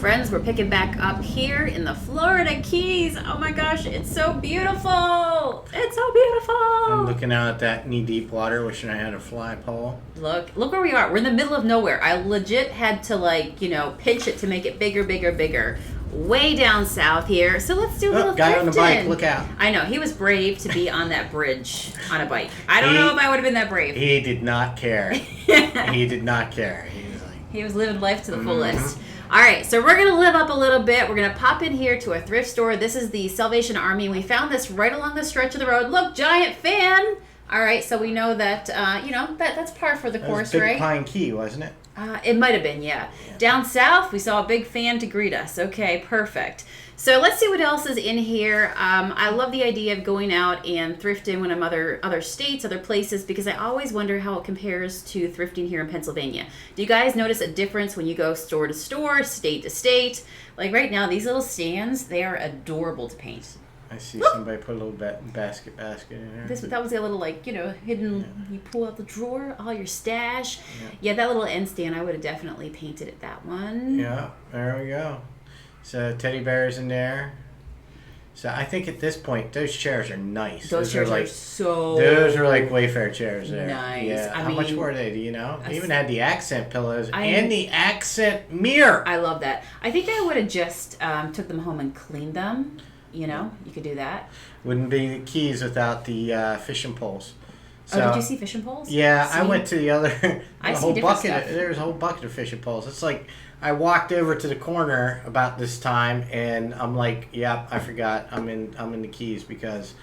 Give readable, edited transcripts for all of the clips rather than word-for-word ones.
friends, we're picking back up here in the Florida Keys. Oh my gosh, it's so beautiful. It's so beautiful. I'm looking out at that knee-deep water, wishing I had a fly pole. Look where we are. We're in the middle of nowhere. I legit had to pinch it to make it bigger. Way down south here. So let's do a little guy thrifting. on the bike, look out. I know, he was brave to be on that bridge on a bike. I don't know if I would have been that brave. He did not care. He did not care. He was living life to the fullest. All right, so we're going to live up a little bit. We're going to pop in here to a thrift store. This is the Salvation Army. We found this right along the stretch of the road. Look, giant fan. All right, so we know that, that's par for the course, Big right? Pine Key, wasn't it? It might have been, yeah. Down south, we saw a big fan to greet us. Okay, perfect. So let's see what else is in here. I love the idea of going out and thrifting when I'm other states, other places, because I always wonder how it compares to thrifting here in Pennsylvania. Do you guys notice a difference when you go store to store, state to state? Like right now, these little stands, they are adorable to paint. I see somebody put a little basket in there. That was a little hidden. Yeah. You pull out the drawer, all your stash. Yeah, that little end stand, I would have definitely painted it that one. Yeah, there we go. So teddy bears in there. So I think at this point, those chairs are nice. Those chairs are so. Those are like Wayfair chairs there. Nice. Yeah. How much were they? Do you know? They even had the accent pillows and the accent mirror. I love that. I think I would have just took them home and cleaned them. You could do that. Wouldn't be the keys without the fishing poles. So, did you see fishing poles? Yeah, I went to the other. I see different stuff. There's a whole bucket of fishing poles. It's like I walked over to the corner about this time, and I'm like, "Yep, I forgot. I'm in the Keys because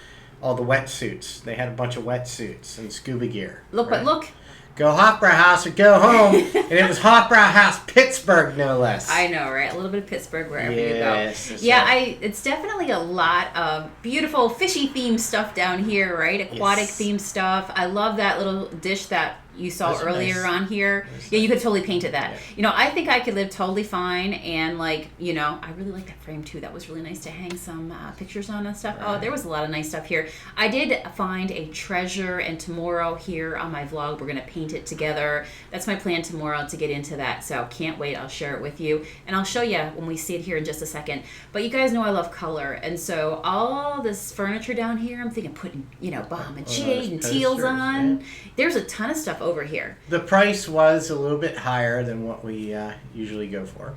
all the wetsuits. They had a bunch of wetsuits and scuba gear. Look, right? But look. Go Hofbrau House or go home. And it was Hofbrau House, Pittsburgh, no less. I know, right? A little bit of Pittsburgh wherever you go. It's definitely a lot of beautiful fishy themed stuff down here, right? Aquatic themed stuff. I love that little dish that you saw earlier on here. Yeah, you could totally paint it that. Yeah. I think I could live totally fine, and I really like that frame too. That was really nice to hang some pictures on and stuff. Right. Oh, there was a lot of nice stuff here. I did find a treasure, and tomorrow here on my vlog, we're gonna paint it together. That's my plan tomorrow to get into that. So can't wait. I'll share it with you, and I'll show you when we see it here in just a second. But you guys know I love color, and so all this furniture down here, I'm thinking putting balm and jade and teals on. Yeah. There's a ton of stuff over here. The price was a little bit higher than what we usually go for.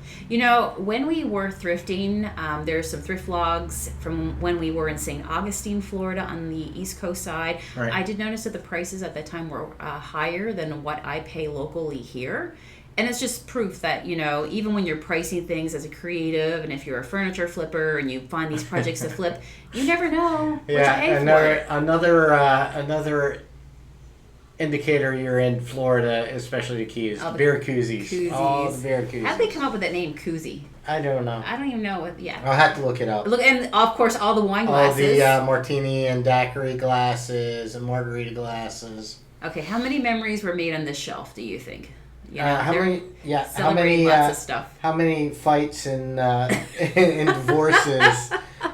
When we were thrifting, there's some thrift vlogs from when we were in St. Augustine, Florida on the East Coast side. Right. I did notice that the prices at that time were higher than what I pay locally here. And it's just proof that, even when you're pricing things as a creative, and if you're a furniture flipper and you find these projects to flip, you never know what to pay for. Another indicator you're in Florida, especially the Keys. Beer koozies. All the beer koozies. How'd they come up with that name, koozie? I don't know. I don't even know what. Yeah. I'll have to look it up. Look, and of course, all the wine glasses. All the martini and daiquiri glasses and margarita glasses. Okay, how many memories were made on this shelf? Do you think? How many lots of stuff. How many fights and divorces,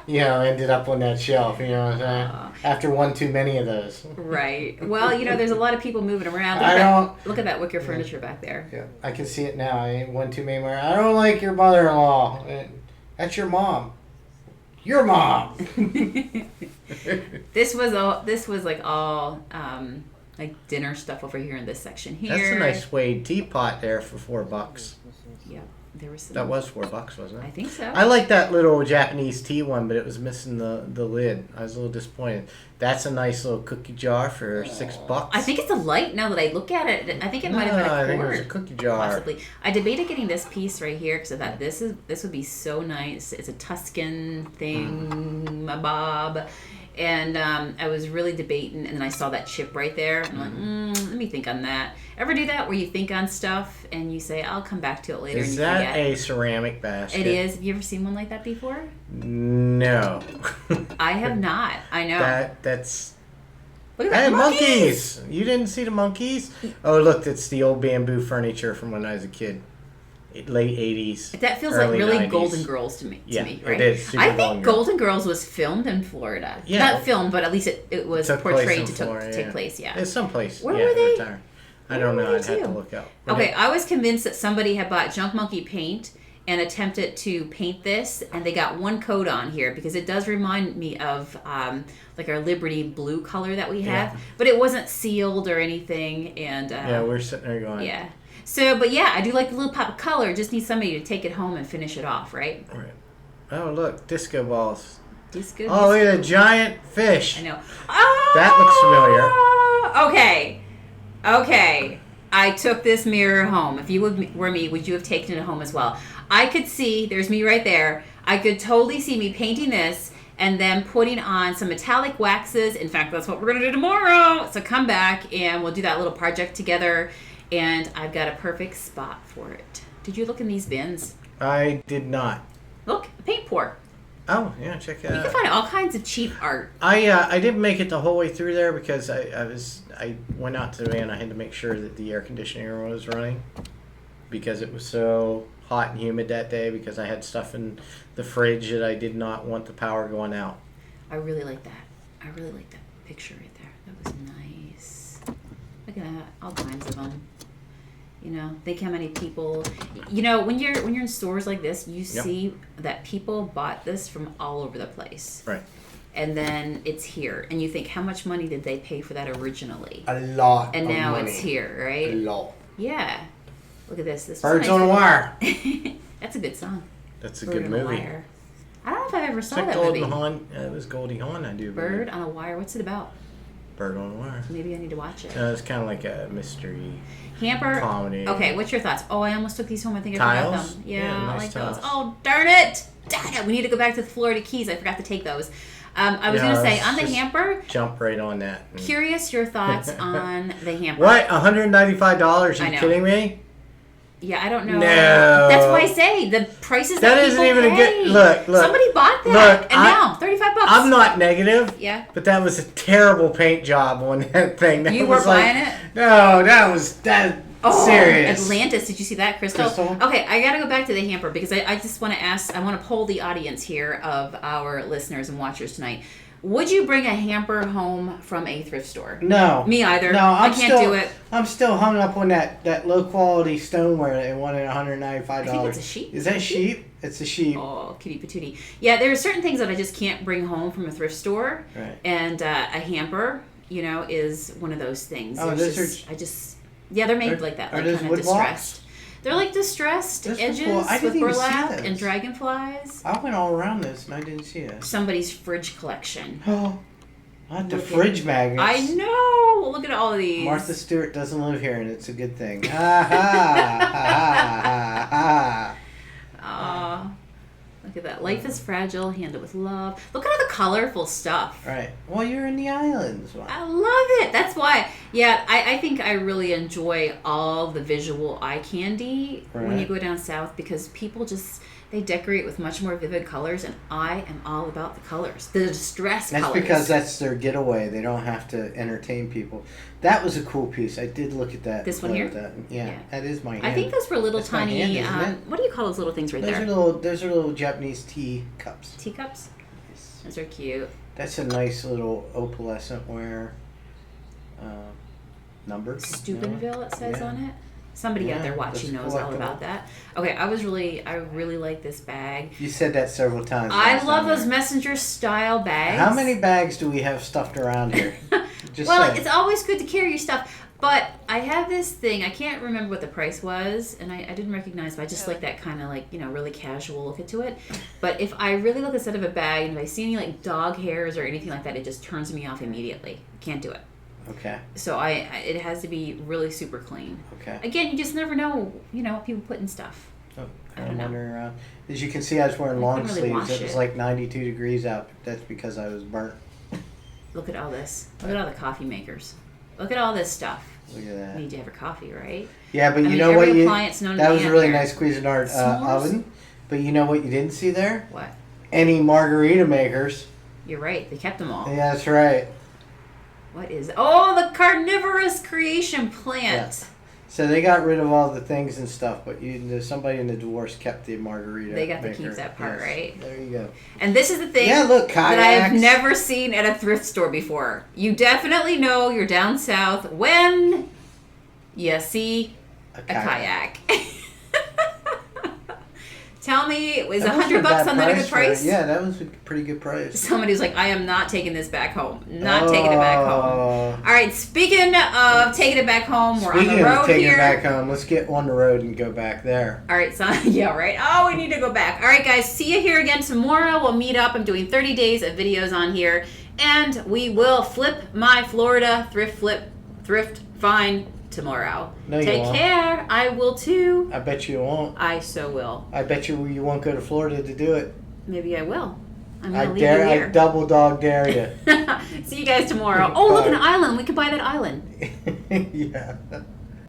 ended up on that shelf? You know what I'm saying? After one too many of those. Right. Well, there's a lot of people moving around. Look at that wicker furniture back there. Yeah, I can see it now. I ain't one too many more. I don't like your mother-in-law. That's your mom. Your mom. This was all like dinner stuff over here in this section here. That's a nice suede teapot there for $4. Yeah, there was some. That was $4, wasn't it? I think so. I like that little Japanese tea one, but it was missing the lid. I was a little disappointed. That's a nice little cookie jar for $6. I think it's a light now that I look at it. I think it might have been a cord. I think it was a cookie jar. Possibly. I debated getting this piece right here because I thought this would be so nice. It's a Tuscan thing, my bob. And I was really debating, and then I saw that chip right there. And I'm like, let me think on that. Ever do that where you think on stuff and you say, I'll come back to it later? Is that a ceramic basket? It is. Have you ever seen one like that before? No. I have not. I know. That's... Look at that, monkeys! You didn't see the monkeys? Oh, look, it's the old bamboo furniture from when I was a kid. Late 80s. That feels like really 90s. Golden Girls to me, right? It is. I think Golden Girls was filmed in Florida. Yeah. Not filmed, but at least it was portrayed to take place, yeah. It's someplace. Where were they? I don't know. I'd have to look up. Okay, I was convinced that somebody had bought Junk Monkey paint and attempted to paint this, and they got one coat on here because it does remind me of like our Liberty blue color that we have, but it wasn't sealed or anything. And we're sitting there going, So, but yeah, I do like the little pop of color. Just need somebody to take it home and finish it off, right? Right. Oh, look, disco balls. Disco. Oh, look at a giant fish. I know. That looks familiar. Okay. I took this mirror home. If you were me, would you have taken it home as well? I could see, there's me right there. I could totally see me painting this and then putting on some metallic waxes. In fact, that's what we're going to do tomorrow. So come back and we'll do that little project together. And I've got a perfect spot for it. Did you look in these bins? I did not. Look, a paint pour. Oh, yeah, check it out. You can find all kinds of cheap art. I didn't make it the whole way through there because I went out to the van. I had to make sure that the air conditioner was running because it was so hot and humid that day because I had stuff in the fridge that I did not want the power going out. I really like that. I really like that picture right there. That was nice. Look at that. All kinds of them. You know, think how many people. You know, when you're in stores like this, you see that people bought this from all over the place. Right. And then it's here, and you think, how much money did they pay for that originally? A lot. And now it's here, right? A lot. Yeah. Look at this. This Birds on a Wire. That's a good song. That's a Bird good on movie. A Wire. I don't know if I've ever saw that movie. It was Goldie Hawn, I do. Bird on a Wire. What's it about? Bird on a Wire. Maybe I need to watch it. It's kind of like a mystery. Hamper. Comedy. Okay, what's your thoughts? Oh, I almost took these home. I think I forgot them. Yeah, nice I like tiles. those. Oh, darn it! Darn it! We need to go back to the Florida Keys. I forgot to take those. I was going to say, on the hamper... Jump right on that. Curious your thoughts on the hamper. What? $195? Are you kidding me? Yeah, I don't know. No. That's why I say the prices that isn't even pay. a good... Look. Somebody bought that. And now, $35. I'm not negative. Yeah. But that was a terrible paint job on that thing. That you was were buying it? No, that was... serious. Atlantis. Did you see that, Crystal? Okay, I got to go back to the hamper because I just want to ask, I want to poll the audience here of our listeners and watchers tonight. Would you bring a hamper home from a thrift store? No. Me either. No, I can't do it. I'm still hung up on that low quality stoneware they wanted $195. I think it's a sheep. Is that sheep? It's a sheep. Oh, kitty patootie. Yeah, there are certain things that I just can't bring home from a thrift store. Right. And a hamper, is one of those things. Oh, yeah, they're made like that, like kind of distressed. They're like distressed edges with burlap and dragonflies. I went all around this and I didn't see it. Somebody's fridge collection. Oh, not the fridge magnets. I know. Look at all of these. Martha Stewart doesn't live here, and it's a good thing. Ha ha ha ha ha. Look at that. Life is fragile. Handle with love. Look at all the colorful stuff. Right. Well, you're in the islands. Wow. I love it. That's why. Yeah, I think I really enjoy all the visual eye candy when you go down south because people they decorate with much more vivid colors, and I am all about the colors. The distress colors. That's because that's their getaway. They don't have to entertain people. That was a cool piece. I did look at that. This one here? Yeah, that is my hand. I think those were little tiny... hand, what do you call those little things there? Those are little Japanese tea cups. Teacups? Yes. Those are cute. That's a nice little opalescent ware number. Steubenville, it says on it. Somebody out there watching knows all about that. Okay, I really like this bag. You said that several times. I love those messenger style bags. How many bags do we have stuffed around here? It's always good to carry your stuff. But I have this thing, I can't remember what the price was, and I didn't recognize, but I just like that kind of really casual look to it. But if I really look instead of a bag, and if I see any dog hairs or anything like that, it just turns me off immediately. Can't do it. Okay. So it has to be really super clean. Okay. Again, you just never know, what people put in stuff. Oh, I'm wandering around. As you can see, I was wearing long sleeves. It was like 92 degrees out. That's because I was burnt. Look at all this. Look at all the coffee makers. Look at all this stuff. Look at that. You need to have a coffee, right? Yeah, but you know what? That was a really nice Cuisinart oven. But you know what you didn't see there? What? Any margarita makers. You're right. They kept them all. Yeah, that's right. What is... Oh, the carnivorous creation plant. Yeah. So they got rid of all the things and stuff, but somebody in the divorce kept the margarita. They got to keep that part, right? There you go. And this is the thing kayaks. that I have never seen at a thrift store before. You definitely know you're down south when you see a kayak. Tell me, was $100 on that a good price? Yeah, that was a pretty good price. Somebody's like, I am not taking this back home. Not taking it back home. All right, speaking of taking it back home, we're on the road here. Speaking of taking it back home, let's get on the road and go back there. All right, so yeah, right. Oh, we need to go back. All right, guys, see you here again tomorrow. We'll meet up. I'm doing 30 days of videos on here, and we will flip my Florida thrift find tomorrow. No, Take care. I will too. I bet you won't. I so will. I bet you won't go to Florida to do it. Maybe I will. I'm gonna leave you here. I double dog dare you. See you guys tomorrow. Oh, look, an island. We could buy that island. Yeah.